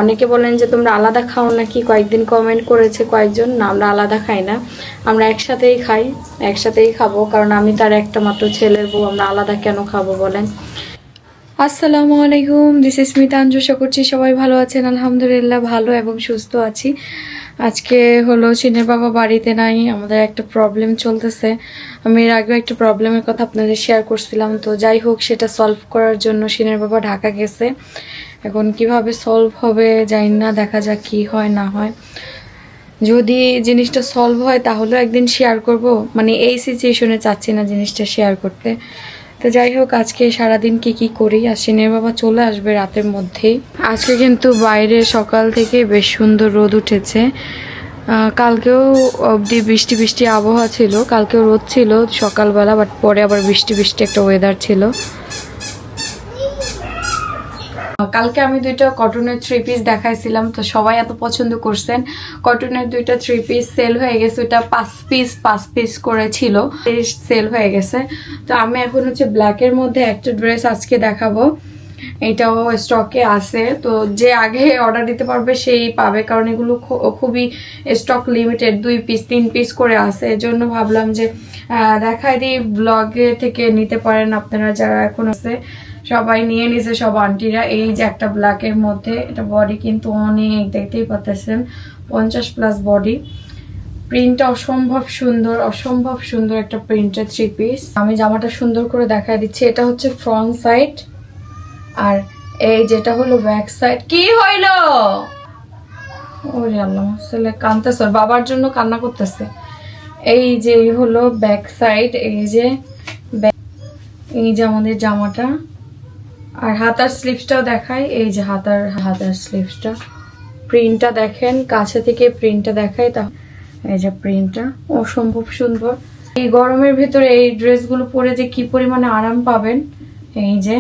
অনেকে বলেন যে তোমরা আলাদা খাও নাকি, কয়েকদিন কমেন্ট করেছে কয়েকজন। না, আমরা আলাদা খাই না, আমরা একসাথেই খাই, একসাথেই খাবো, কারণ আমি তার একটা মাত্র ছেলের বউ, আমরা আলাদা কেন খাবো বলেন। আসসালামু আলাইকুম, দিস ইজ স্মিতা। আশা করছি সবাই ভালো আছেন। আলহামদুলিল্লাহ ভালো এবং সুস্থ আছি। আজকে হলো চিনের বাবা বাড়িতে নাই, আমাদের একটা প্রবলেম চলতেছে। আমি এর আগেও একটা প্রবলেমের কথা আপনাদের শেয়ার করছিলাম, তো যাই হোক সেটা সলভ করার জন্য চিনের বাবা ঢাকা গেছে। এখন কিভাবে সলভ হবে জানি না, দেখা যাক কি হয় না হয়। যদি জিনিসটা সলভ হয় তাহলেও একদিন শেয়ার করব, মানে এই সিচুয়েশনে চাচ্ছি না জিনিসটা শেয়ার করতে। তো যাই হোক, আজকে সারাদিন কি করি। আর সিনের বাবা চলে আসবে রাতের মধ্যেই। আজকে কিন্তু বাইরে সকাল থেকে বেশ সুন্দর রোদ উঠেছে। কালকেও অবধি বৃষ্টি বৃষ্টি আবহাওয়া ছিল, কালকেও রোদ ছিল সকালবেলা, বাট পরে আবার বৃষ্টি বৃষ্টি একটা ওয়েদার ছিল। কালকে আমি দুইটা কটনের 3 পিস দেখাইছিলাম, তো সবাই এত পছন্দ করছেন। কটনের দুইটা 3 পিস সেল হয়ে গেছে, ওটা 5 পিস করে ছিল, সেল হয়ে গেছে। তো আমি এখন হচ্ছে ব্ল্যাকের মধ্যে একটা ড্রেস আজকে দেখাবো, এটাও স্টকে আছে। তো যে আগে অর্ডার দিতে পারবে সেই পাবে, কারণ এগুলো খুবই স্টক লিমিটেড, 2 পিস 3 পিস করে আছে। এজন্য ভাবলাম যে দেখাই দিই, ব্লগে থেকে নিতে পারেন আপনারা যারা এখন আছে, সবাই নিয়ে নিছে, সব আন্টিরা। এই যে একটা ব্ল্যাকের মধ্যে, এটা বডি কিন্তু অনেক, দেখতেই পাচ্ছেন 50+ বডি। প্রিন্টটা অসম্ভব সুন্দর, অসম্ভব সুন্দর একটা প্রিন্টের 3 পিস। আমি জামাটা সুন্দর করে দেখাই দিচ্ছি। এটা হচ্ছে ফ্রন্ট সাইড, আর এই যেটা হলো ব্যাক সাইড। কি হইলো? ওরে আল্লাহ, ছেলে কাঁদতেছে, বাবার জন্য কান্না করতেছে। এই যে হলো ব্যাক সাইড, এই যে আমাদের জামাটা। আর হাতার স্লিভসটাও দেখাই, এই যে হাতার স্লিভসটা। প্রিন্টটা দেখেন, কাছে থেকে প্রিন্টটা দেখাই। তা এই যে প্রিন্টটা অসম্ভব সুন্দর। এই গরমের ভিতরে এই ড্রেসগুলো পরে যে কি পরিমাণে আরাম পাবেন। এই যে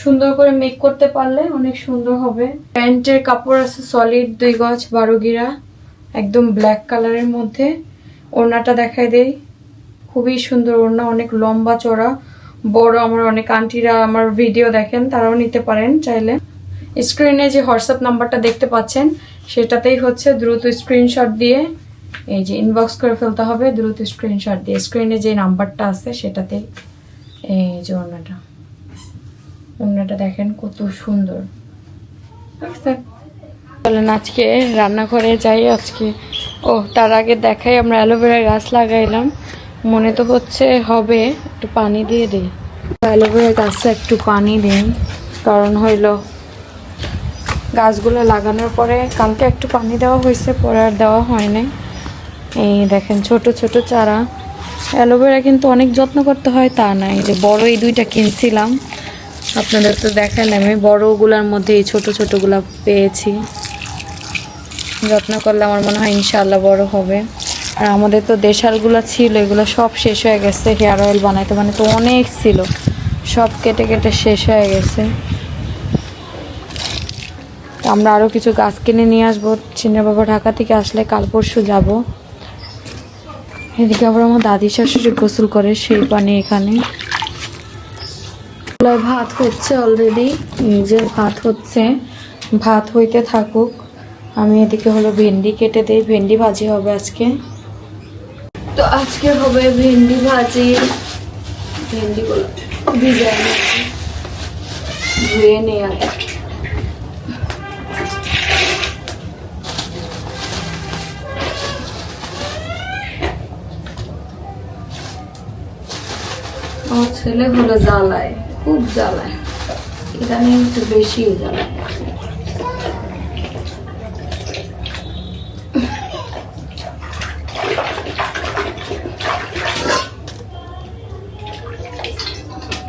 সুন্দর করে মেক করতে পারলে অনেক সুন্দর হবে। প্যান্টের কাপড় আছে সলিড 2 গজ 12 গিরা, একদম ব্ল্যাক কালারের মধ্যে। ওড়নাটা দেখাই দেই, খুবই সুন্দর ওড়না, অনেক লম্বা চড়া বড়। আমার অনেক আন্টিরা আমার ভিডিও দেখেন, তারাও নিতে পারেন চাইলে। স্ক্রিনে যে হোয়াটসঅ্যাপ নাম্বারটা দেখতে পাচ্ছেন সেটাতেই হচ্ছে দ্রুত স্ক্রিনশট দিয়ে এই যে ইনবক্স করে ফেলতে হবে, দ্রুত স্ক্রিনশট দিয়ে। স্ক্রিনে যে নাম্বারটা আছে সেটাতেই। এই যে ওড়নাটা দেখেন কত সুন্দর। চলেন আজকে রান্নাঘরে যাই আজকে। তার আগে দেখাই, আমরা অ্যালোভেরা গাছ লাগাইলাম, মনে তো হচ্ছে হবে। একটু পানি দিয়ে দিই, অ্যালোভেরা গাছে একটু পানি দিই, কারণ হইল গাছগুলো লাগানোর পরে কালকে একটু পানি দেওয়া হয়েছে, পরে আর দেওয়া হয় নাই। এই দেখেন ছোট ছোট চারা। অ্যালোভেরা কিন্তু অনেক যত্ন করতে হয় তা নাই, যে বড় এই 2টা কিনছিলাম, আপনাদের তো দেখালাম। আমি বড়গুলার মধ্যে এই ছোট ছোটগুলা পেয়েছি, যত্ন করলে আমার মনে হয় ইনশাআল্লাহ বড় হবে। আর আমাদের তো দেশালগুলো ছিল, এগুলো সব শেষ হয়ে গেছে। হেয়ার অয়েল বানাইতে তো অনেক ছিল, সব কেটে কেটে শেষ হয়ে গেছে। আমরা আরও কিছু গাছ কিনে নিয়ে আসবো। চিনের বাবা ঢাকা থেকে আসলে কাল পরশু যাব। এদিকে আবার আমার দাদি শাশুড়ি গোসল করে সেই পানি এখানে। ভাত হচ্ছে অলরেডি, এই যে ভাত হচ্ছে, ভাত হইতে থাকুক। আমি এদিকে হলো ভেন্ডি কেটে দিই, ভেন্ডি ভাজি হবে আজকে। তো আজকে হবে ভেন্ডি ভাজি। ভেন্ডিগুলো ভিজাই ধুয়ে নিয়ে আগে। আমার ছেলে হলো জ্বালায়, খুব জ্বালায়, ইদানিং একটু বেশি জ্বালায়।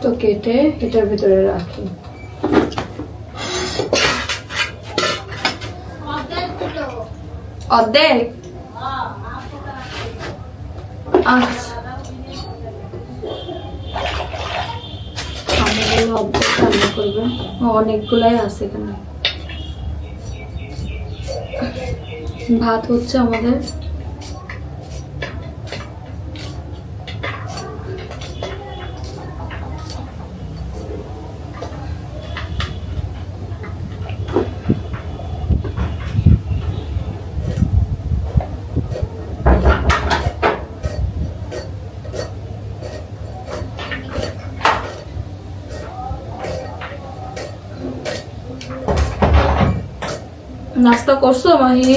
তো কেটে এটার ভিতরে রাখি। অর্ধেক? আচ্ছা, অর্ধেক রান্না করবে, অনেকগুলাই আছে এখানে। ভাত হচ্ছে আমাদের। নাস্তা করছো মাহি?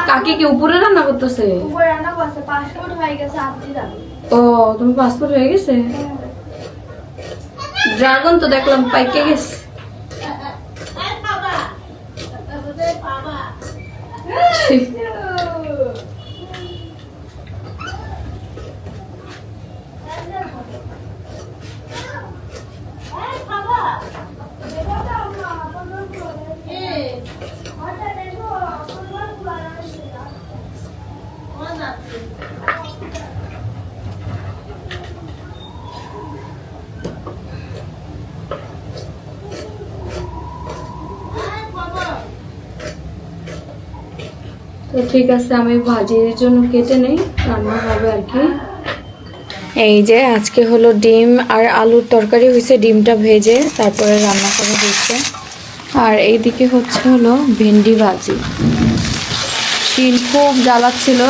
কাকি কি উপরে রান্না করতেছে? ও তুমি পাসপোর্ট হয়ে গেছে? ড্রাগন তো দেখলাম পাইকে গেছে। তো ঠিক আছে, আমি ভাজির জন্য কেটে নেই, রান্না হবে আর কি। এই যে আজকে হলো ডিম আর আলুর তরকারি হয়েছে, ডিমটা ভেজে তারপরে রান্না করে দিচ্ছে। আর এইদিকে হচ্ছে হলো ভেন্ডি ভাজি। শিল খুব জ্বালাচ্ছিল,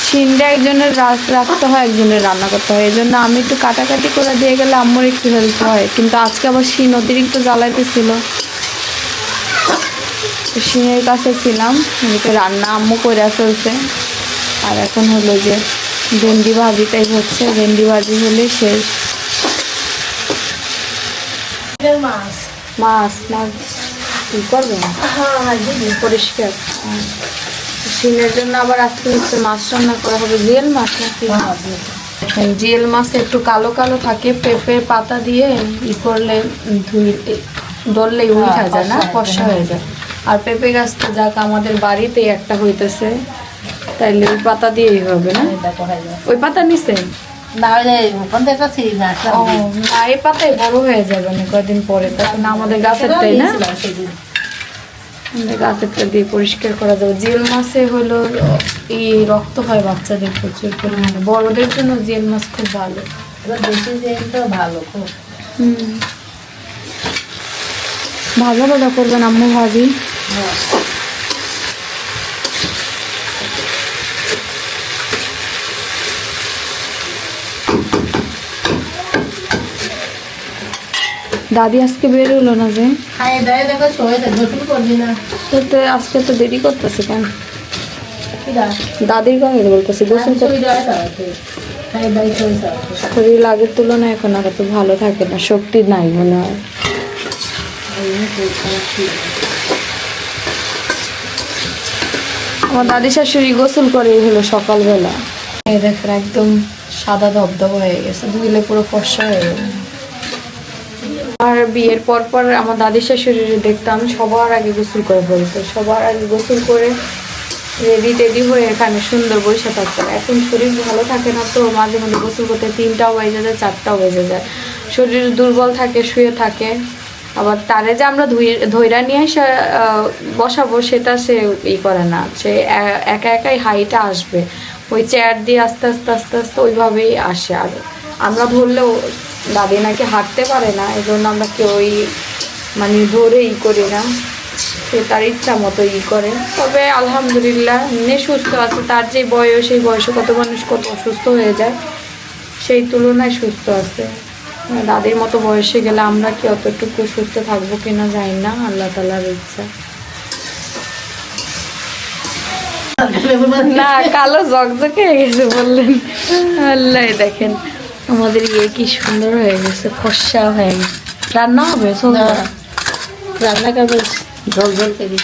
শিলটা একজনের রাখতে হয়, একজনের রান্না করতে হয়, এই জন্য আমি একটু কাটাকাটি করে দিয়ে গেলে আম্মুর একটু হেল্প হয়। কিন্তু আজকে আবার শিল অতিরিক্ত জ্বালাইতেছিল, শিলের কাছে ছিলাম, এদিকে রান্না আম্মু করে ফেলছে। আর এখন হলো যে ভেন্ডি ভাজিটাই হচ্ছে, ভেন্ডি ভাজি হলে শেষ। মাছ মাছ মাছ কি করবে পরিষ্কার। শিলের জন্য আবার আজকে হচ্ছে মাছ রান্না করা হবে, জিয়েল মাছ নাকি? জিয়েল মাছ একটু কালো কালো থাকে, পেঁপে পাতা দিয়ে ই করলে ধরলেই উঠা যায় না, ফর্সা হয়ে যায়। আর পেঁপে গাছ তো যাক আমাদের বাড়িতে একটা হইতেছে, তাইলে ওই পাতা দিয়েই হবে না? ওই পাতা নিছে না, এই পাতাই বড় হয়ে যাবে না কয়েকদিন পরে, তখন আমাদের গাছেরটাই না, আমাদের গাছেরটা দিয়ে পরিষ্কার করা যাবে। জিয়েল মাছে হলো এই রক্ত হয় বাচ্চাদের প্রচুর পরিমাণে, বড়দের জন্য জিয়েল মাছ খুব ভালো। ভালো খুব ভাজা ভাজা করবেন আম্মু ভাজি। দাদি আজকে বের হলো না যে, আজকে তো দেরি করতেছে কেন? দাদির গায়ে বলতেছে গোসল শরীর আগের তুলনায় এখন আর এত ভালো থাকে না, শক্তি নাই মনে হয়। আমার দাদি শাশুড়ি গোসল করে হলো সকালবেলা, এই দেখেন একদম সাদা ধবধব হয়ে গেছে, ধুইলে পুরো ফর্সা হয়ে গেছে। আর বিয়ের পর পর আমার দাদি শাশুড়ি দেখতাম সবার আগে গোসল করে বলতো, সবার আগে গোসল করে রেডি টেডি হয়ে এখানে সুন্দর বসে থাকতাম। এখন শরীর ভালো থাকে না তো, মাঝে মাঝে গোসল করতে 3টাও বেজে যায়, 4টাও বেজে যায়, শরীর দুর্বল থাকে, শুয়ে থাকে। আবার তারে যে আমরা ধৈর্য নিয়ে এসে বসাবো সেটা সে ই করে না, সে একা একাই হাইটা আসবে, ওই চেয়ার দিয়ে আস্তে আস্তে আস্তে আস্তে ওইভাবেই আসে। আর আমরা ধরলেও দাদি নাকি হাঁটতে পারে না, এই জন্য আমরা কেউই মানে ধরে ই করি না, সে তার ইচ্ছা মতো ই করে। তবে আলহামদুলিল্লাহ এমনি সুস্থ আছে, তার যে বয়স সেই বয়সে কত মানুষ কত অসুস্থ হয়ে যায়, সেই তুলনায় সুস্থ আছে। দাদির মতো বয়সে গেলে আমরা কি অতটুকু সুস্থ থাকবো কিনা জানি না, আল্লাহ তাআলার ইচ্ছা। না কালো জকজকে হয়ে গেছে বললেন, আল্লাহ দেখেন আমাদের ইয়ে কি সুন্দর হয়ে গেছে, ফর্সা হয়ে গেছে। রান্না হবে রান্না করবে ঝোল ঝোল করি।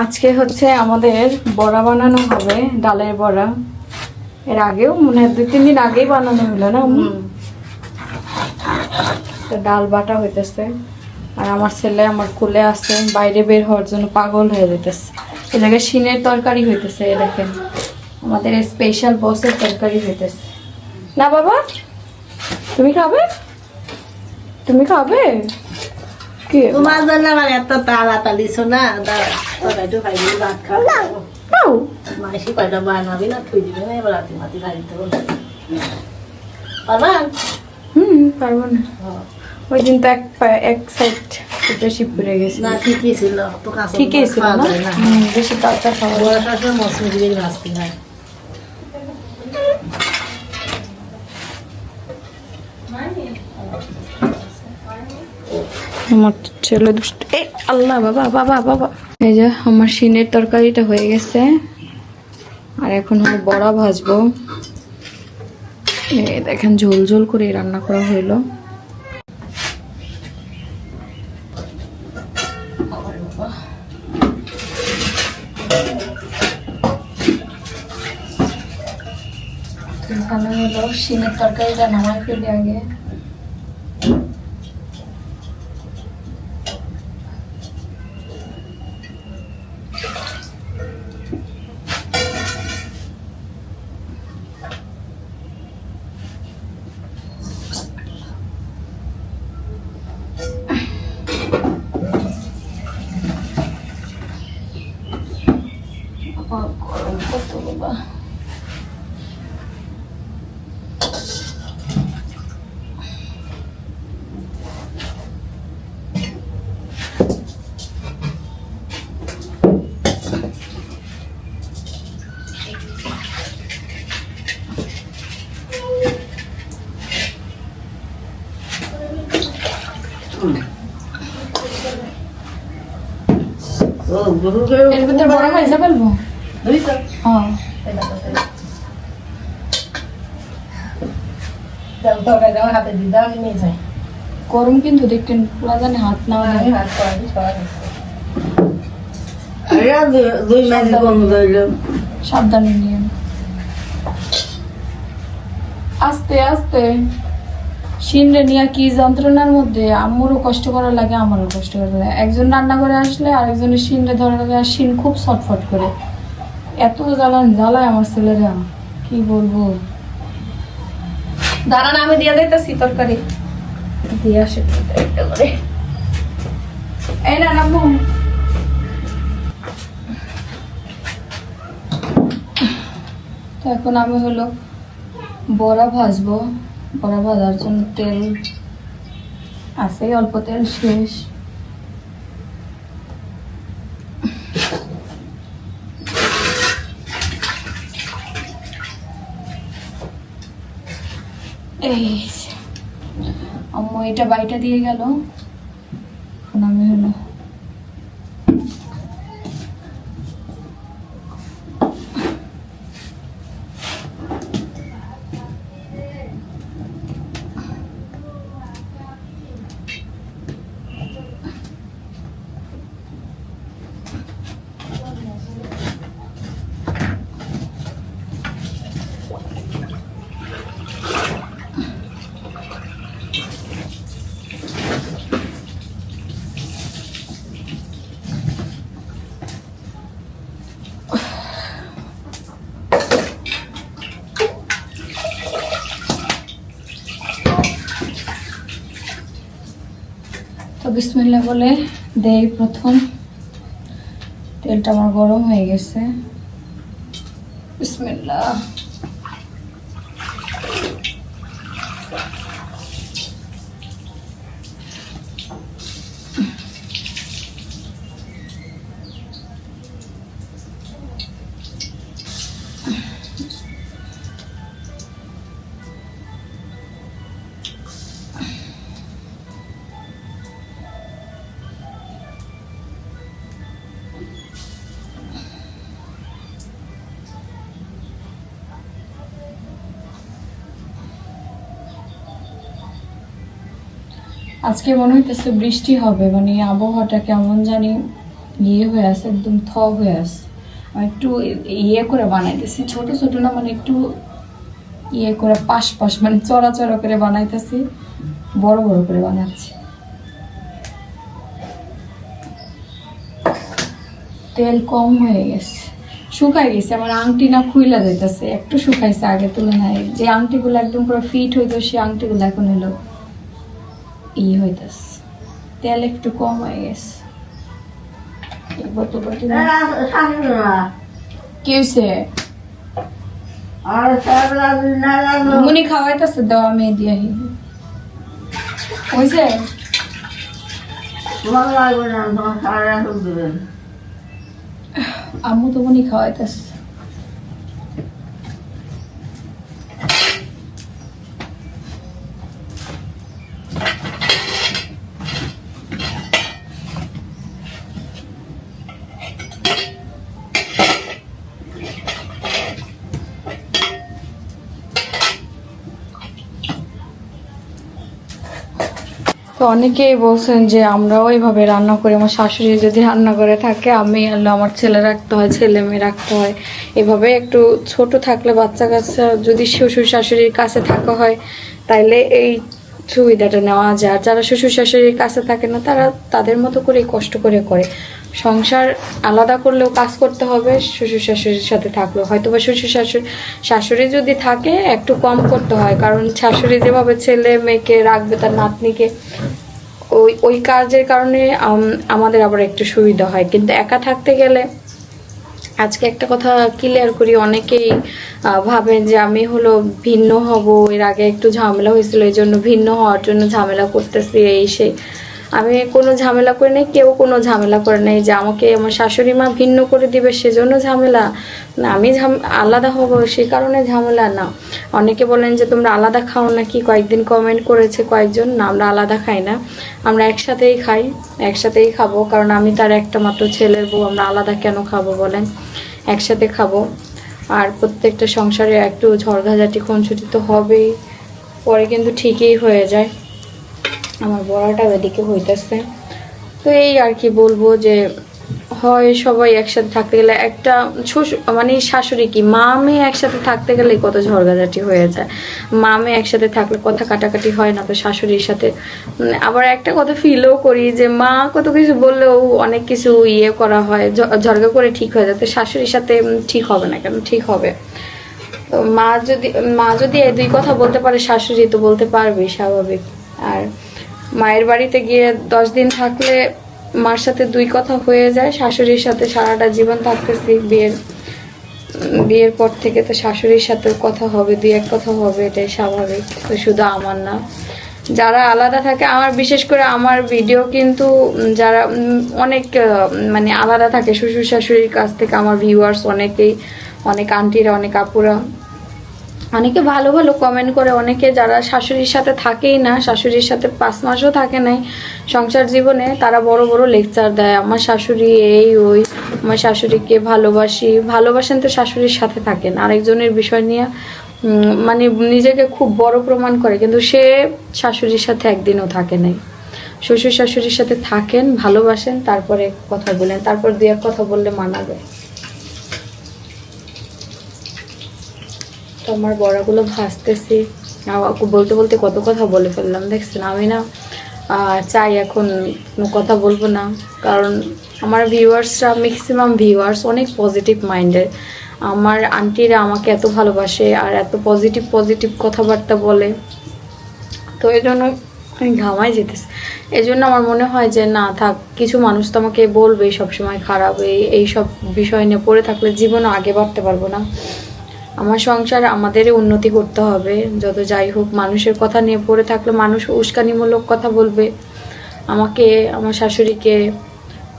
আজকে হচ্ছে আমাদের বড়া বানানো হবে, ডালের বড়া। এর আগেও মনে হয় 2-3 দিন আগেই বানানো হলো না, ডাল বাটা হইতেছে। আর আমার ছেলে আমার কোলে আছে, বাইরে বের হওয়ার জন্য পাগল হয়ে যেতেছে। এ জায়গায় শিনের তরকারি হইতেছে, এ দেখেন আমাদের স্পেশাল বসের তরকারি হইতেছে। না বাবা তুমি খাবে? তুমি খাবে কি? তোমার জন্য আমার এত তাড়াতাড়ি শোনা একটু খাইবি, ভাত খাও, মাসি কয়টা বানাবি না তুই দিবি না, এবার রাতে মাতি খাইতে পারবা? পারবো না, ওই দিন তো এক সাইড বেশি পড়ে গেছে। না ঠিকই ছিল, তো কাছে ঠিকই ছিল না, বেশি কাঁচা খাওয়া বড় শাশুড়ি মৌসুমি দিয়ে ভাজতে হয়। আমার ছেলে দুষ্ট এ আল্লাহ বাবা বাবা বাবা। এই যে আমার শিনের তরকারিটা হয়ে গেছে, আর এখন আমি বড়া ভাজবো। এই দেখেন ঝোল ঝোল করে রান্না করা হইলো। এখানে হলো শিমের তরকারিটা নামাই ফেলি আগে। গরম কত বাবা। এর ভিতরে বড় খাইছে ফেলবো। হ্যাঁ হাতে দিদা আমি নিয়ে যাই। গরম কিন্তু দেখেন পুরা জানি হাত না আমি হাত করাবি দুই মাস কম ধরল। সাবধানে নিয়ে আস্তে আস্তে। শিনরে নিয়ে কি যন্ত্রণার মধ্যে আম্মুরও কষ্ট করা লাগে, আমারও কষ্ট করা লাগে। একজন রান্না করে আসলে আরেকজনের শিনরে ধরা লাগে, আর শিন খুব ছটফট করে। এত জ্বালায় আমার ছেলেরা, কি বলবো। দাঁড়ান আমি দিয়ে যাইতেছি তরকারি দিয়ে আসে করে। এই না আম্মু, তো এখন আমি হলো বড়া ভাজবো। বড়া ভাজার জন্য তেল আছে, অল্প তেল শেষ। এই আম্মু এটা বাইটা দিয়ে গেল। এখন আমি হলো তো বিসমিল্লাহ বলে দেই। প্রথম তেলটা আমার গরম হয়ে গেছে। বিসমিল্লাহ। আজকে মনে হইতেছে বৃষ্টি হবে, মানে আবহাওয়াটা কেমন জানি ইয়ে হয়ে আছে, একদম থ হয়ে আছে। আমি একটু ইয়ে করে বানাইতেছি, ছোট ছোট না, মানে একটু ইয়ে করে পাশ পাশ, মানে চড়া চড়া করে বানাইতেছি, বড় বড় করে বানাচ্ছি। তেল কম হয়ে গেছে, শুকাই গেছে। আমার আংটি না খুইলা যাইতেছে, একটু শুকাইছে আগের তুলনায়। যে আংটিগুলো একদম পুরো ফিট হইতো, সেই আংটিগুলো এখন হলো ই হইতেছে। তেল একটু কম হয়ে গেছে। কি হয়েছে? মুনি খাওয়াইতেছে, দেওয়া মেয়ে দিয়ে হয়েছে। আম্মু তো মুনি খাওয়াইতেছে। তো অনেকেই বলছেন যে আমরাও এইভাবে রান্না করি, আমার শাশুড়ি যদি রান্না করে থাকে আমি হলো আমার ছেলে রাখতে হয়, ছেলে মেয়ে রাখতে হয়। এভাবে একটু ছোট থাকলে বাচ্চা কাচ্চা যদি শ্বশুর শাশুড়ির কাছে থাকা হয় তাইলে এই সুবিধাটা নেওয়া যায়। আর যারা শ্বশুর শাশুড়ির কাছে থাকে না তারা তাদের মতো করেই কষ্ট করে করে। সংসার আলাদা করলেও কাজ করতে হবে, শ্বশুর শাশুড়ির সাথে থাকলেও হয়তো বা শ্বশুর শাশুড়ি যদি থাকে একটু কম করতে হয়, কারণ শাশুড়ি যেভাবে ছেলে মেয়েকে রাখবে, তার নাতনিকে, ওই কাজের কারণে আমাদের আবার একটু সুবিধা হয়। কিন্তু একা থাকতে গেলে আজকে একটা কথা ক্লিয়ার করি, অনেকেই ভাবেন যে আমি হলো ভিন্ন হব, এর আগে একটু ঝামেলা হয়েছিল এই জন্য ভিন্ন হওয়ার জন্য ঝামেলা করতেছি এই সেই। আমি কোনো ঝামেলা করি নাই, কেউ কোনো ঝামেলা করে নাই যে আমাকে আমার শাশুড়ি মা ভিন্ন করে দিবে সেজন্য ঝামেলা না, আমি আলাদা হব সে কারণে ঝামেলা না। অনেকে বলেন যে তোমরা আলাদা খাও নাকি, কয়েকদিন কমেন্ট করেছে কয়েকজন। না, আমরা আলাদা খাই না, আমরা একসাথেই খাই, একসাথেই খাবো, কারণ আমি তার একটা মাত্র ছেলের বউ, আমরা আলাদা কেন খাবো বলেন, একসাথে খাবো। আর প্রত্যেকটা সংসারে একটু ঝড়ঝাঝাটি খুনসুটি তো হবেই, পরে কিন্তু ঠিকই হয়ে যায়। আমার বড়াটা ওইদিকে হইতেছে। তো এই আর কি বলবো যে হয় সবাই একসাথে থাকতে গেলে একটা মানে শাশুড়ি কি মা মেয়ে একসাথে থাকতে গেলে কত ঝগড়াঝাটি হয়ে যায়। মা মেয়ে একসাথে থাকলে কথা কাটাকাটি হয় না, তো শাশুড়ির সাথে আবার একটা কথা ফিলও করি যে মা কত কিছু বললেও অনেক কিছু ইয়ে করা হয়, ঝগড়া করে ঠিক হয়ে যায়। তো শাশুড়ির সাথে ঠিক হবে না কেন, ঠিক হবে। তো মা যদি এই দুই কথা বলতে পারে, শাশুড়ি তো বলতে পারবে, স্বাভাবিক। আর মায়ের বাড়িতে গিয়ে 10 দিন থাকলে মার সাথে দুই কথা হয়ে যায়, শাশুড়ির সাথে সারাটা জীবন থাকতেছি, বিয়ের পর থেকে তো শাশুড়ির সাথে কথা হবে, দুই এক কথা হবে, এটাই স্বাভাবিক। তো শুধু আমার না, যারা আলাদা থাকে, আমার বিশেষ করে আমার ভিডিও কিন্তু যারা অনেক মানে আলাদা থাকে শ্বশুর শাশুড়ির কাছ থেকে, আমার ভিউয়ার্স অনেকেই, অনেক আন্টিরা, অনেক আপুরা, অনেকে ভালো ভালো কমেন্ট করে। অনেকে যারা শাশুড়ির সাথে থাকেই না, শাশুড়ির সাথে 5 মাসও থাকে নাই সংসার জীবনে, তারা বড় বড় লেকচার দেয়, আমার শাশুড়ি এই ওই, আমার শাশুড়িকে ভালোবাসেন তো শাশুড়ির সাথে থাকেন, আরেকজনের বিষয় নিয়ে মানে নিজেকে খুব বড় প্রমাণ করে, কিন্তু সে শাশুড়ির সাথে একদিনও থাকে নাই। শ্বশুর শাশুড়ির সাথে থাকেন, ভালোবাসেন, তারপরে কথা বলেন, তারপর 2 এক কথা বললে মানাবে। তো আমার বড়াগুলো ভাজতেছি, বলতে বলতে কত কথা বলে ফেললাম দেখছেন। আমি না চাই এখন কোনো কথা বলবো না, কারণ আমার ভিউয়ার্সরা, ম্যাক্সিমাম ভিউয়ার্স অনেক পজিটিভ মাইন্ডের। আমার আন্টিরা আমাকে এত ভালোবাসে আর এত পজিটিভ কথাবার্তা বলে, তো এই জন্য আমি ঘামাই যেতেছে। এই জন্য আমার মনে হয় যে না থাক, কিছু মানুষ তো আমাকে বলবে সবসময় খারাপ, এই সব বিষয় নিয়ে পড়ে থাকলে জীবনে আগে বাড়তে পারবো না। আমার সংসার আমাদেরই উন্নতি করতে হবে, যত যাই হোক। মানুষের কথা নিয়ে পড়ে থাকলে মানুষ উস্কানিমূলক কথা বলবে আমাকে, আমার শাশুড়িকে,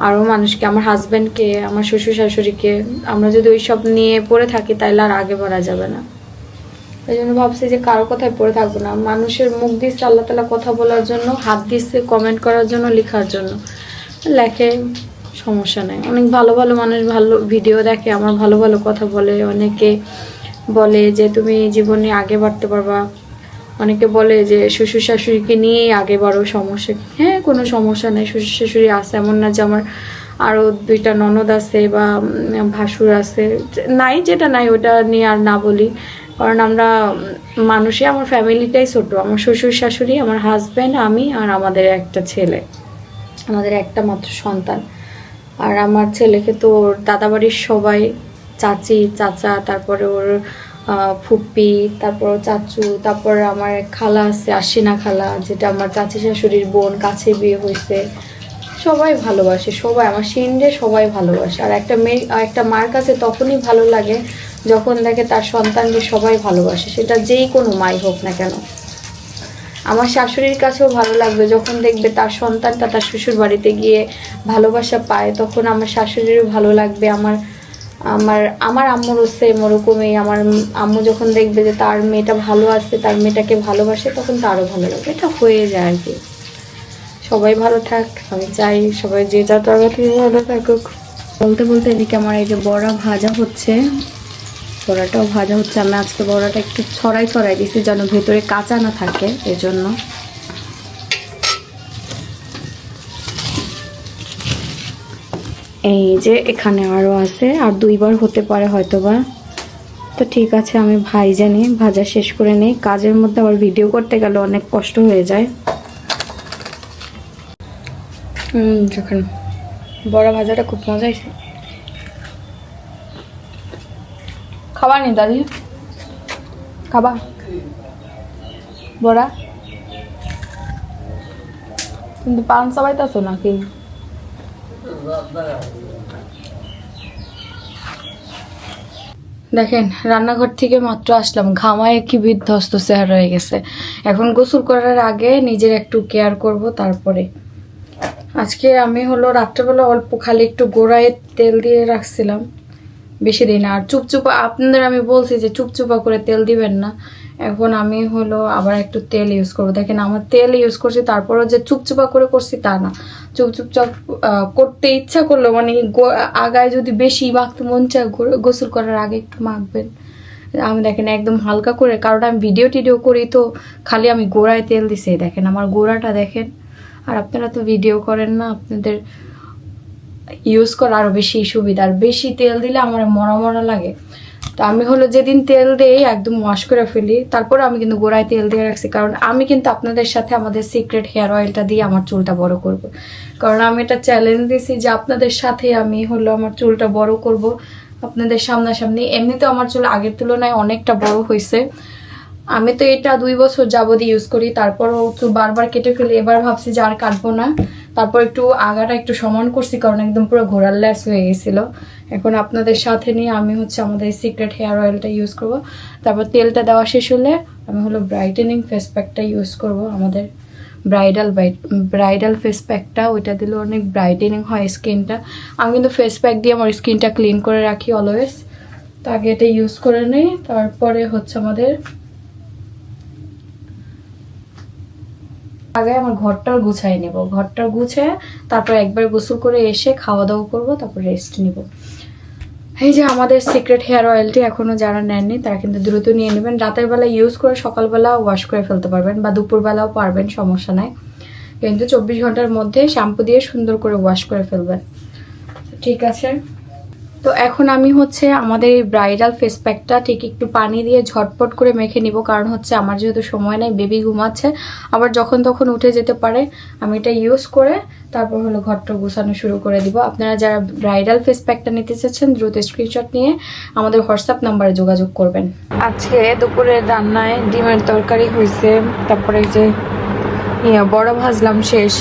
আরও মানুষকে, আমার হাজব্যান্ডকে, আমার শ্বশুর শাশুড়িকে। আমরা যদি ওই সব নিয়ে পড়ে থাকি তাহলে আর আগে বাড়া যাবে না। এই জন্য ভাবছি যে কারো কথায় পড়ে থাকবো না। মানুষের মুখ দিচ্ছে আল্লাহ তাআলা কথা বলার জন্য, হাত দিচ্ছে কমেন্ট করার জন্য, লেখার জন্য, লেখে, সমস্যা নেই। অনেক ভালো ভালো মানুষ ভালো ভিডিও দেখে, আমার ভালো ভালো কথা বলে, অনেকে বলে যে তুমি জীবনে আগে বাড়তে পারবা, অনেকে বলে যে শ্বশুর শাশুড়িকে নিয়েই আগে বাড়ো, সমস্যা। হ্যাঁ, কোনো সমস্যা নেই, শ্বশুর শাশুড়ি আছে, এমন না যে আমার আরও 2টা ননদ আছে বা ভাসুর আছে, নাই, যেটা নাই ওটা নিয়ে আর না বলি, কারণ আমরা মানুষই, আমার ফ্যামিলিটাই ছোট, আমার শ্বশুর শাশুড়ি, আমার হাজব্যান্ড, আমি, আর আমাদের একটা ছেলে, আমাদের একটা মাত্র সন্তান। আর আমার ছেলেকে তো ওর দাদাবাড়ির সবাই, চাচি, চাচা, তারপরে ওর ফুপ্পি, তারপর চাচু, তারপর আমার খালা আছে, আশিনা খালা, যেটা আমার চাচি শাশুড়ির বোন, কাছে বিয়ে হয়েছে, সবাই ভালোবাসে, সবাই আমার সিন্ডে সবাই ভালোবাসে। আর একটা মার কাছে তখনই ভালো লাগে যখন দেখে তার সন্তানকে সবাই ভালোবাসে, সেটা যেই কোনো মাই হোক না কেন। আমার শাশুড়ির কাছেও ভালো লাগবে যখন দেখবে তার সন্তানটা তার শ্বশুর বাড়িতে গিয়ে ভালোবাসা পায়, তখন আমার শাশুড়িরও ভালো লাগবে। আমার আম্মুরও সেম ওরকমই, আমার আম্মু যখন দেখবে যে তার মেয়েটা ভালো আছে, তার মেয়েটাকে ভালোবাসে, তখন তারও ভালো লাগবে। এটা হয়ে যায় আর কি। সবাই ভালো থাক, আমি চাই সবাই যে যা তরকারি ভালো থাকুক। বলতে বলতে এদিকে আমার এই যে বড়া ভাজা হচ্ছে, বড়াটাও ভাজা হচ্ছে। আমি আজকে বড়াটা একটু ছড়াই দিছি যেন ভেতরে কাঁচা না থাকে, এজন্য। এই যে এখানে আরও আছে, আর 2বার হতে পারে হয়তোবা। তো ঠিক আছে, আমি জানি ভাজা শেষ করে নেই। কাজের মধ্যে আবার ভিডিও করতে গেলে অনেক কষ্ট হয়ে যায়। যখন বড়া ভাজাটা খুব মজা হয়েছে। খাবার নি দাদি, খাবা বড়া? কিন্তু পান সবাই তো আছো নাকি? দেখেন রান্নাঘর থেকে মাত্র আসলাম, ঘামায় কি বিধ্বস্ত চেহারা হয়ে গেছে। এখন গোসল করার আগে নিজের একটু কেয়ার করব। তারপরে আজকে আমি হলো রাত্রেবেলা অল্প খালি একটু গোড়ায় তেল দিয়ে রাখছিলাম, বেশি দিন। আর চুপচুপা আপনাদের আমি বলছি যে চুপচুপা করে তেল দিবেন না। এখন আমি হলো আবার একটু তেল ইউজ করবো। দেখেন আমার তেল ইউজ করছি, তারপরও যে চুপচুপা করে করছি তা না। চুপচুপ করতে ইচ্ছা করলো, মানে আগায় যদি বেশি মাখতে মন চায় গোসল করার আগে একটু মাখবেন। আমি দেখেন একদম হালকা করে, কারণ আমি ভিডিও টিডিও করি তো খালি আমি গোড়ায় তেল দিছি। দেখেন আমার গোড়াটা দেখেন। আর আপনারা তো ভিডিও করেন না, আপনাদের ইউজ করা আরও বেশি সুবিধা। আর বেশি তেল দিলে আমার মরা মরা লাগে। তো আমি হলো যেদিন তেল দেই একদম ওয়াশ করে ফেলি, তারপরে আমি কিন্তু গোড়ায় তেল দিয়ে রাখছি। কারণ আমি কিন্তু আপনাদের সাথে আমাদের সিক্রেট হেয়ার অয়েলটা দিয়ে আমার চুলটা বড় করব। কারণ আমি এটা চ্যালেঞ্জ দিছি যে আপনাদের সাথে আমি হলো আমার চুলটা বড় করব, আপনাদের সামনাসামনি। এমনিতে আমার চুল আগের তুলনায় অনেকটা বড় হয়েছে। আমি তো এটা 2 বছর যাবত ইউজ করি, তারপরও চুল বারবার কেটে ফেলি। এবার ভাবছি যে আর কাটবো না। তারপর একটু আগাটা একটু সমান করছি, কারণ একদম পুরো ঘোড়ার ল্যাস হয়ে গেছিলো। এখন আপনাদের সাথে নিয়ে আমি হচ্ছে আমাদের সিক্রেট হেয়ার অয়েলটা ইউজ করব। তারপর তেলটা দেওয়া শেষ হলে আমি হলো ব্রাইটেনিং ফেস প্যাকটা ইউজ করব, আমাদের ব্রাইডাল ফেস প্যাকটা। ওইটা দিলে অনেক ব্রাইটেনিং হয় স্কিনটা। আমি কিন্তু ফেস প্যাক দিয়ে আমার স্কিনটা ক্লিন করে রাখি অলওয়েজ। তো আগে এটা ইউজ করে নেই, তারপরে হচ্ছে আমাদের আগে আমার ঘরটা গুছাই নেব। ঘরটা গুছে তারপর একবার গোসল করে এসে খাওয়া দাওয়া করবো, তারপর রেস্ট নিব। এই যে আমাদের সিক্রেট হেয়ার অয়েলটি এখনো যারা নেননি তারা কিন্তু দ্রুত নিয়ে নেবেন। রাতের বেলা ইউজ করে সকালবেলা ওয়াশ করে ফেলতে পারবেন, বা দুপুরবেলাও পারবেন, সমস্যা নাই। কিন্তু 24 ঘন্টার মধ্যে শ্যাম্পু দিয়ে সুন্দর করে ওয়াশ করে ফেলবেন। ঠিক আছে, তো এখন আমি হচ্ছে আমাদের এই ব্রাইডাল ফেস প্যাকটা ঠিক একটু পানি দিয়ে ঝটপট করে মেখে নিব। কারণ হচ্ছে আমার যেহেতু সময় নাই, বেবি ঘুমাচ্ছে, আবার যখন তখন উঠে যেতে পারে। আমি এটা ইউজ করে তারপর হলো ঘরটা গুছানো শুরু করে দিব। আপনারা যারা ব্রাইডাল ফেস প্যাকটা নিতে চাচ্ছেন দ্রুত স্ক্রিনশট নিয়ে আমাদের হোয়াটসঅ্যাপ নাম্বারে যোগাযোগ করবেন। আজকে দুপুরের রান্নায় ডিমের তরকারি হয়েছে, তারপরে যে বড়া ভাজলাম শেষ,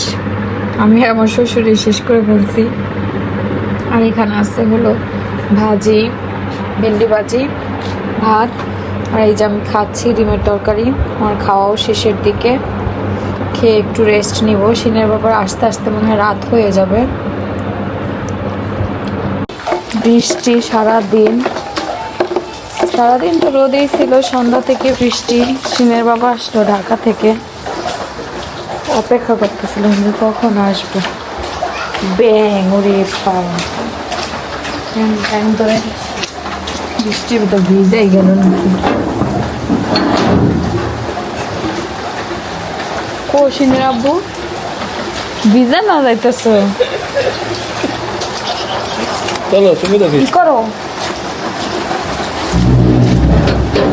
আমি আর আমার শ্বশুরে শেষ করে ফেলছি। আর এখানে আছে হলো ভাজি, ভেন্ডি ভাজি, ভাত। আর এই যে আমি খাচ্ছি ডিমের তরকারি। আমার খাওয়াও শেষের দিকে, খেয়ে একটু রেস্ট নিব। সিনের ব্যাপার আস্তে আস্তে মনে হয় রাত হয়ে যাবে। বৃষ্টি সারাদিন তো রোদেই ছিল, সন্ধ্যা থেকে বৃষ্টি। সিনের বাবা আসলো ঢাকা থেকে, অপেক্ষা করতেছিলাম যে কখন আসবো। ব্যাং ওরে পাওয়া ব্যাং ধরে বৃষ্টির ভিতর ভিজাই গেল নাকি। কৌশিনের আব্বু ভিজা না যাইতেছ? কি করো?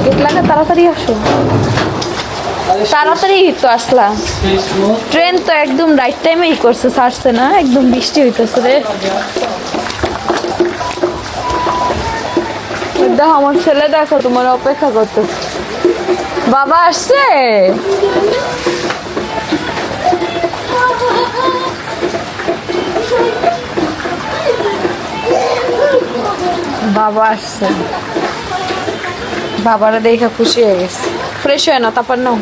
দেখলাম তাড়াতাড়ি আসো, তাড়াতাড়ি তো আসলা। ট্রেন তো একদম রাইট টাইমেই করছে, ছাড়ছে না। একদম বৃষ্টি হইতেছে রে। দেখো আমার ছেলে, দেখো তোমার অপেক্ষা করতেছে। বাবা আসছে, বাবা আসছে। বাবারা দেখে খুশি হয়ে গেছে। ফ্রেশ হয় না তারপর নাও।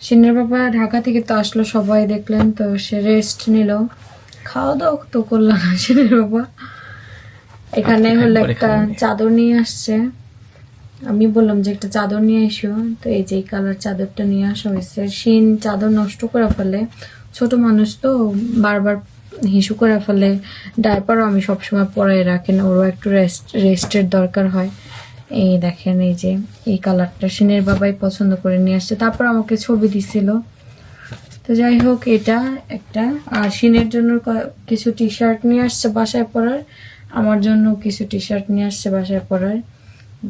সিনের বাবা ঢাকা থেকে তো আসলো, সবাই দেখলেন তো। সে রেস্ট নিল, খাওয়া দাওয়া তো করলাম না সিনের বাবা। এখানে হলো একটা চাদর নিয়ে আসছে। আমি বললাম যে একটা চাদর নিয়ে এসো, তো এই যে কালার চাদরটা নিয়ে আসা হয়েছে। সিন চাদর নষ্ট করে ফেলে, ছোট মানুষ তো বারবার হিসু করে ফেলে। ডায়পারও আমি সবসময় পরাই রাখি না, ওরও একটু রেস্টের দরকার হয়। এই দেখেন, এই যে এই কালারটা সিনের বাবাই পছন্দ করে নিয়ে আসছে। তারপর আমাকে ছবি দিছিল, তো যাই হোক, এটা একটা। আর শিনের জন্য কিছু টি শার্ট নিয়ে আসছে বাসায় পরার, আমার জন্য কিছু টি শার্ট নিয়ে আসছে বাসায় পরার।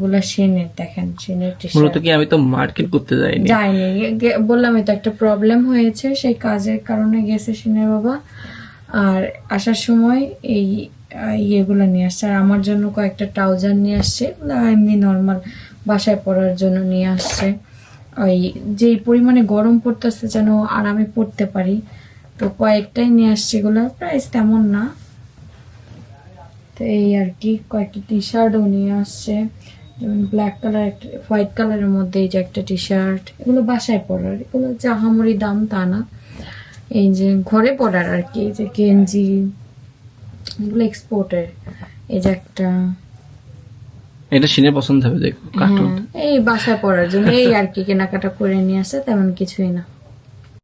গুলা শিনের, দেখেন শিনের টি মূলত শার্ট। কি আমি তো মার্কেট করতে যাইনি। যায়নি, বললাম তো একটা প্রবলেম হয়েছে, সেই কাজের কারণে গেছে শিনের বাবা। আর আসার সময় এই ইয়েগুলো নিয়ে আসছে। আর আমার জন্য কয়েকটা ট্রাউজার নিয়ে আসছে, এগুলো এমনি নর্মাল বাসায় পরার জন্য নিয়ে আসছে। ওই যেই পরিমাণে গরম পড়তেছে যেন আরামে পড়তে পারি, তো কয়েকটাই নিয়ে আসছে। এগুলোর প্রাইস তেমন না। তো এই আর কি, কয়েকটা টি শার্টও নিয়ে আসছে, যেমন ব্ল্যাক কালার, একটা হোয়াইট কালারের মধ্যে এই যে একটা টি শার্ট। এগুলো বাসায় পরার, এগুলো জাহামরি দাম তা না, এই যে ঘরে পরার আর কি। এই যে গেঞ্জি, এগুলো এক্সপোর্টের। এই যে একটা, এটা সিনের পছন্দ হবে, দেখো কার্টুন। হ্যাঁ, এই বাসায় পরার জন্য এই আর কি কেনাকাটা করে নিয়ে আসে, তেমন কিছুই না।